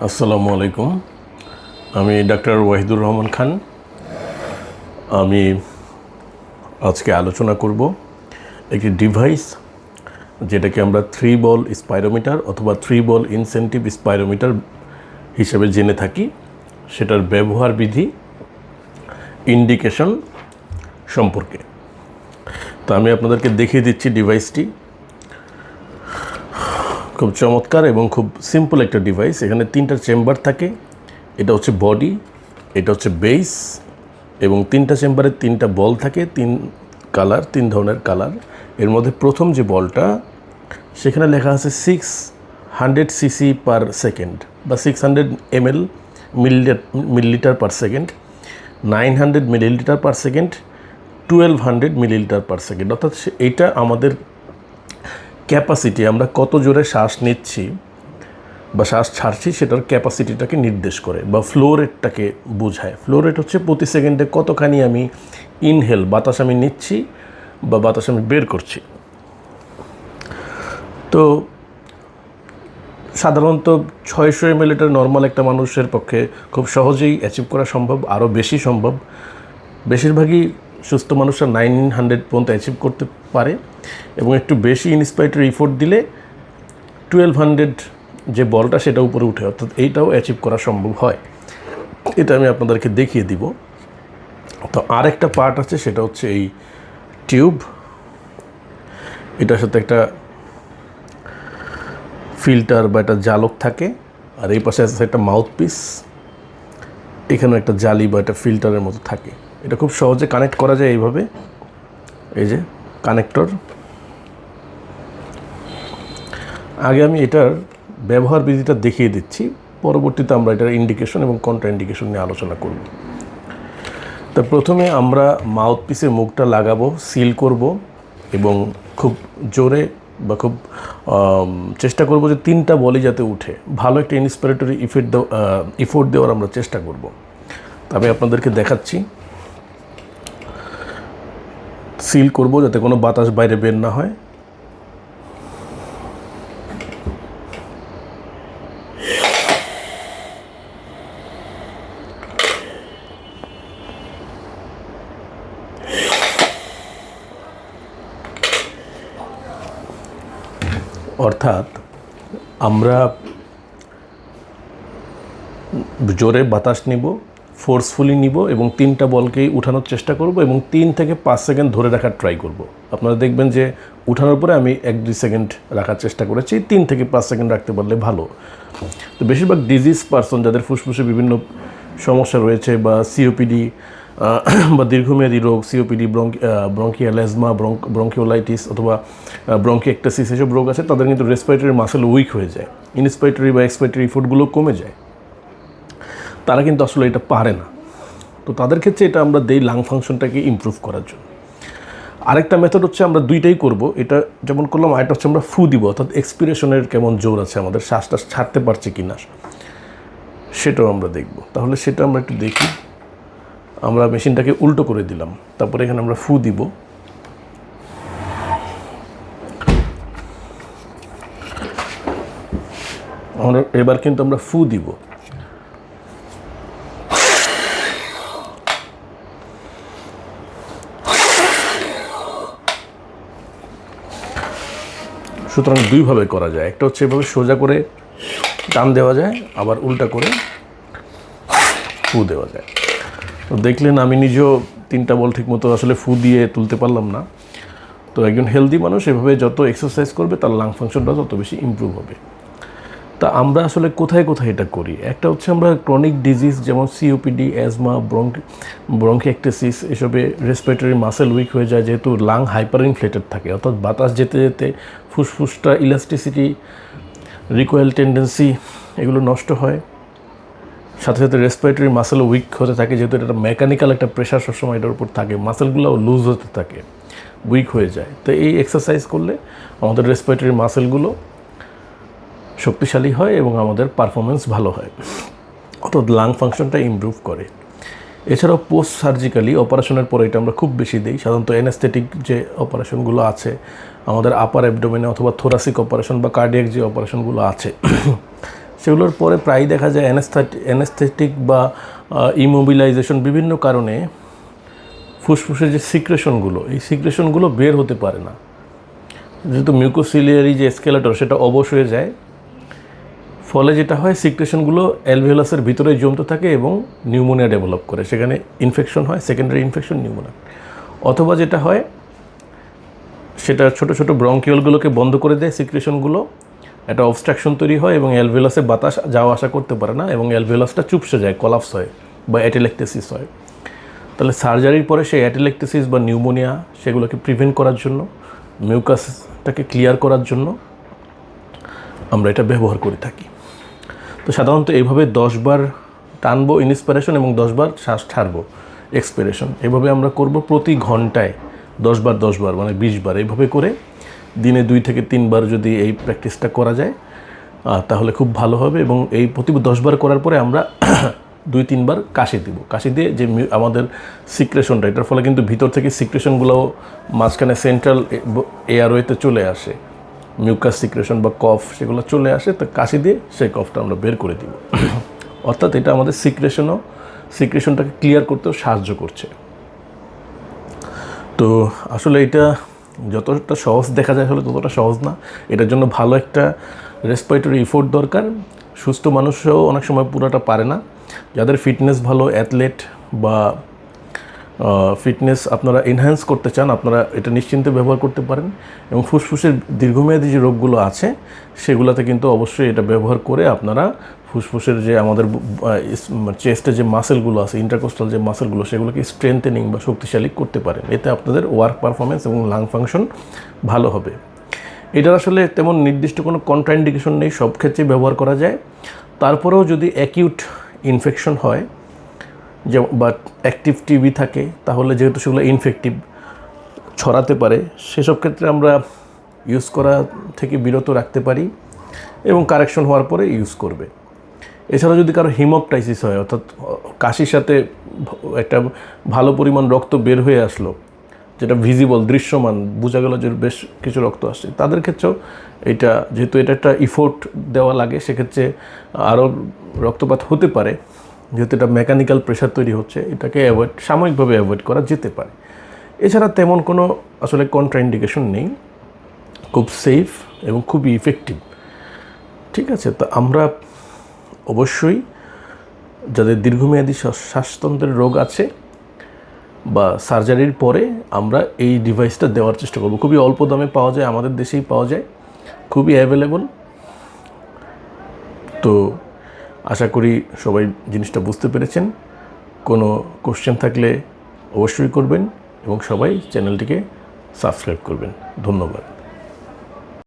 আসসালামু আলাইকুম। আমি ডাক্তার ওয়াহিদুর রহমান খান। আমি আজকে আলোচনা করব একটি ডিভাইস যেটাকে আমরা 3 বল স্পাইরোমিটার অথবা 3 বল ইনসেন্টিভ স্পাইরোমিটার হিসেবে জেনে থাকি, সেটার ব্যবহার বিধি, ইন্ডিকেশন সম্পর্কে। তো আমি আপনাদেরকে দেখিয়ে দিচ্ছি ডিভাইসটি। খুব চমৎকার এবং খুব সিম্পল একটা ডিভাইস। এখানে 3টা চেম্বার থাকে। এটা হচ্ছে বডি, এটা হচ্ছে বেস, এবং 3টা চেম্বারে 3টা বল থাকে, 3 ধরনের কালার। এর মধ্যে প্রথম যে বলটা, সেখানে লেখা আছে 600 সিসি পার সেকেন্ড বা 600 ml millilitre per second, 900 millilitre per second, 1200 millilitre per second. অর্থাৎ এইটা আমাদের ক্যাপাসিটি, আমরা কত জোরে শ্বাস নিচ্ছি বা শ্বাস ছাড়ছি সেটার ক্যাপাসিটিটাকে নির্দেশ করে বা ফ্লো রেটটাকে বোঝায়। ফ্লো রেট হচ্ছে প্রতি সেকেন্ডে কতখানি আমি ইনহেল, বাতাস আমি নিচ্ছি বা বাতাস আমি বের করছি। তো সাধারণত 600 ml এটা নর্মাল একটা মানুষের পক্ষে খুব সহজেই অ্যাচিভ করা সম্ভব, আরও বেশি সম্ভব। বেশিরভাগই সুস্থ মানুষরা 900 পর্যন্ত অ্যাচিভ করতে পারে, এবং একটু বেশি ইন্সপাইরেটরি এফোর্ট দিলে 1200 যে বলটা সেটা উপরে উঠে, অর্থাৎ এইটাও অ্যাচিভ করা সম্ভব হয়। এটা আমি আপনাদেরকে দেখিয়ে দিব। তো আরেকটা পার্ট আছে, সেটা হচ্ছে এই টিউব। এটার সাথে একটা ফিল্টার বা একটা জালক থাকে, আর এই পাশে আছে একটা মাউথপিস। এখানেও একটা জালি বা একটা ফিল্টারের মতো থাকে। এটা খুব সহজে কানেক্ট করা যায় এইভাবে। এই যে কানেক্টর। আগে আমি এটার ব্যবহার বিধিটা দেখিয়ে দিচ্ছি, পরবর্তীতে আমরা এটার ইন্ডিকেশন এবং কন্ট্রা ইন্ডিকেশন নিয়ে আলোচনা করব। তো প্রথমে আমরা মাউথপিসের মুখটা লাগাবো, সিল করব, এবং খুব জোরে বা খুব চেষ্টা করব যে 3টা বলই যাতে উঠে। ভালো একটা ইন্সপিরেটরি ইফোর্ট দেওয়ার আমরা চেষ্টা করব। আমি আপনাদেরকে দেখাচ্ছি। সিল করব যাতে কোনো বাতাস বাইরে বের না হয়। অর্থাৎ আমরা জোরে বাতাস নিব, ফোর্সফুলি নিব, এবং 3টা বলকেই উঠানোর চেষ্টা করব, এবং 3 থেকে 5 সেকেন্ড ধরে রাখার ট্রাই করব। আপনারা দেখবেন যে উঠানোর পরে আমি 1-2 সেকেন্ড রাখার চেষ্টা করেছি। 3 থেকে 5 সেকেন্ড রাখতে পারলে ভালো। তো বেশিরভাগ ডিজিজ পারসন, যাদের ফুসফুসে বিভিন্ন সমস্যা রয়েছে বা সিওপিডি বা দীর্ঘমেয়াদী রোগ, সিওপিডি, ব্রঙ্কিয়াল অ্যাজমা, ব্রঙ্কিওলাইটিস অথবা ব্রঙ্কিএক্টাসিস, এসব রোগ আছে, তাদের কিন্তু রেসপিরেটরি মাসেল উইক হয়ে যায়, ইনস্পিরেটরি বা এক্সপিরেটরি ফুডগুলো কমে যায়। তারা কিন্তু আসলে এটা পারে না। তো তাদের ক্ষেত্রে এটা আমরা দেই লাং ফাংশনটাকে ইমপ্রুভ করার জন্য। আরেকটা মেথড হচ্ছে আমরা দুইটাই করব। এটা যেমন করলাম, আরেকটা হচ্ছে আমরা ফু দিব, অর্থাৎ এক্সপিরেশনের কেমন জোর আছে, আমাদের শ্বাসটা ছাড়তে পারছে কি না সেটাও আমরা দেখব। তাহলে সেটা আমরা একটু দেখি। আমরা মেশিনটাকে উল্টো করে দিলাম, তারপরে এখানে আমরা ফু দিব। এবার কিন্তু আমরা ফু দিব। সুতরাং দুইভাবে করা যায়। একটা হচ্ছে এভাবে সোজা করে টান দেওয়া যায়, আবার উল্টা করে ফু দেওয়া যায়। তো দেখলেন আমি নিজেও 3টা বল ঠিক মতো আসলে ফু দিয়ে তুলতে পারলাম না। তো একজন হেলদি মানুষ এভাবে যত এক্সারসাইজ করবে, তার লাং ফাংশনটা তত বেশি ইমপ্রুভ হবে। তা আমরা আসলে কোথায় কোথায় এটা করি? একটা হচ্ছে আমরা ক্রনিক ডিজিজ যেমন সিওপিডি, অ্যাজমা, ব্রঙ্কিএক্টাসিস, এসবে রেসপিরেটরি মাসেল উইক হয়ে যায়, যেহেতু লাং হাইপার ইনফ্লেটেড থাকে, অর্থাৎ বাতাস যেতে যেতে ফুসফুসটা ইলাস্টিসিটি, রিকয়েল টেন্ডেন্সি এগুলো নষ্ট হয়। সাথে সাথে রেসপিরেটরি মাসেল উইক হতে থাকে, যেহেতু এটা মেকানিক্যাল একটা প্রেশার সবসময় এটার উপর থাকে, মাসেলগুলোও লুজ হতে থাকে, উইক হয়ে যায়। তো এই এক্সারসাইজ করলে আমাদের রেসপিরেটরি মাসেলগুলো শক্তিশালী হয় এবং আমাদের পারফরমেন্স ভালো হয়, অর্থাৎ লাং ফাংশনটা ইমপ্রুভ করে। এছাড়াও পোস্ট সার্জিক্যালি অপারেশনের পরে এটা আমরা খুব বেশি দিই। সাধারণত অ্যানেস্থেটিক যে অপারেশনগুলো আছে আমাদের আপার অ্যাবডোমেনে, অথবা থোরাসিক অপারেশন বা কার্ডিয়াক যে অপারেশনগুলো আছে, সেগুলোর পরে প্রায়ই দেখা যায় অ্যানেস্থেটিক বা ইমোবিলাইজেশন বিভিন্ন কারণে ফুসফুসের যে সিক্রেশনগুলো, এই সিক্রেশনগুলো বের হতে পারে না। যেহেতু মিউকোসিলিয়ারি যে স্কেলেটর সেটা অবশ হয়ে যায়, ফলে যেটা হয় সিক্রেশনগুলো অ্যালভিওলাসের ভিতরে জমতে থাকে এবং নিউমোনিয়া ডেভেলপ করে, সেখানে ইনফেকশন হয়, সেকেন্ডারি ইনফেকশন নিউমোনিয়া। অথবা যেটা হয় সেটা ছোটো ছোটো ব্রঙ্কিওলগুলোকে বন্ধ করে দেয়, সিক্রেশনগুলো একটা অবস্ট্রাকশন তৈরি হয় এবং অ্যালভিওলাসে বাতাস যাওয়া আসা করতে পারে না এবং অ্যালভিওলাসটা চুপসে যায়, কলাপস হয় বা অ্যাটেলেকটেসিস হয়। তাহলে সার্জারির পরে সেই অ্যাটেলেকটেসিস বা নিউমোনিয়া সেগুলোকে প্রিভেন্ট করার জন্য, মিউকাসটাকে ক্লিয়ার করার জন্য আমরা এটা ব্যবহার করে থাকি। তো সাধারণত এইভাবে 10 বার টানবো ইন্সপিরেশন এবং 10 বার শ্বাস ছাড়বো এক্সপিরেশন, এভাবে আমরা করব প্রতি ঘন্টায় 10 বার মানে 20 বার। এইভাবে করে দিনে 2 থেকে 3 বার যদি এই প্র্যাকটিসটা করা যায় তাহলে খুব ভালো হবে। এবং এই প্রতি 10 বার করার পরে আমরা 2-3 বার কাশি দিব। কাশি দিয়ে যে আমাদের সিক্রেশনটা, এটার ফলে কিন্তু ভিতর থেকে সিক্রেশনগুলোও মাঝখানে সেন্ট্রাল এয়ারওয়েতে চলে আসে, মিউকাস সিক্রেশন বা কফ সেগুলো চলে আসে, তো কাশি দিয়ে সেই কফটা আমরা বের করে দিব। অর্থাৎ এটা আমাদের সিক্রেশনটাকে ক্লিয়ার করতেও সাহায্য করছে। তো আসলে এটা যতটা সহজ দেখা যায় আসলে ততটা সহজ না। এটার জন্য ভালো একটা রেসপিরেটরি এফোর্ট দরকার। সুস্থ মানুষও অনেক সময় পুরোটা পারে না। যাদের ফিটনেস ভালো, অ্যাথলেট বা ফিটনেস আপনারা এনহ্যান্স করতে চান, আপনারা এটা নিশ্চিন্তে ব্যবহার করতে পারেন। এবং ফুসফুসের দীর্ঘমেয়াদী যে রোগগুলো আছে সেগুলোতে কিন্তু অবশ্যই এটা ব্যবহার করে আপনারা ফুসফুসের যে আমাদের চেস্টের যে মাসেলগুলো আছে, ইন্টারকোস্টাল যে মাসেলগুলো, সেগুলোকে স্ট্রেংথেনিং বা শক্তিশালী করতে পারেন। এতে আপনাদের ওয়ার্ক পারফরমেন্স এবং লাং ফাংশন ভালো হবে। এটার আসলে তেমন নির্দিষ্ট কোনো কন্ট্রাইন্ডিকেশন নেই, সব ক্ষেত্রেই ব্যবহার করা যায়। তারপরেও যদি অ্যাকিউট ইনফেকশন হয় বা অ্যাক্টিভ টিবি থাকে, তাহলে যেহেতু সেগুলো ইনফেক্টিভ ছড়াতে পারে, সেসব ক্ষেত্রে আমরা ইউজ করা থেকে বিরত রাখতে পারি এবং কারেকশন হওয়ার পরে ইউজ করবে। এছাড়া যদি কারো হিমোপটাইসিস হয়, অর্থাৎ কাশির সাথে একটা ভালো পরিমাণ রক্ত বের হয়ে আসলো, যেটা ভিজিবল, দৃশ্যমান, বোঝা গেল যে বেশ কিছু রক্ত আসছে, তাদের ক্ষেত্রেও এটা যেহেতু এটা একটা ইফোর্ট দেওয়া লাগে, সেক্ষেত্রে আরও রক্তপাত হতে পারে। যেহেতু এটা মেকানিক্যাল প্রেশার তৈরি হচ্ছে, এটাকে সাময়িকভাবে অ্যাভয়েড করা যেতে পারে। এছাড়া তেমন কোনো আসলে কন্ট্রাইন্ডিকেশন নেই, খুব সেফ এবং খুবই ইফেক্টিভ। ঠিক আছে, তো আমরা অবশ্যই যাদের দীর্ঘমেয়াদী শ্বাসতন্ত্রের রোগ আছে বা সার্জারির পরে আমরা এই ডিভাইসটা দেওয়ার চেষ্টা করব। খুবই অল্প দামে পাওয়া যায়, আমাদের দেশেই পাওয়া যায়, খুবই অ্যাভেলেবল। তো আশা করি সবাই জিনিসটা বুঝতে পেরেছেন। কোনো কোশ্চেন থাকলে অবশ্যই করবেন এবং সবাই চ্যানেলটিকে সাবস্ক্রাইব করবেন। ধন্যবাদ।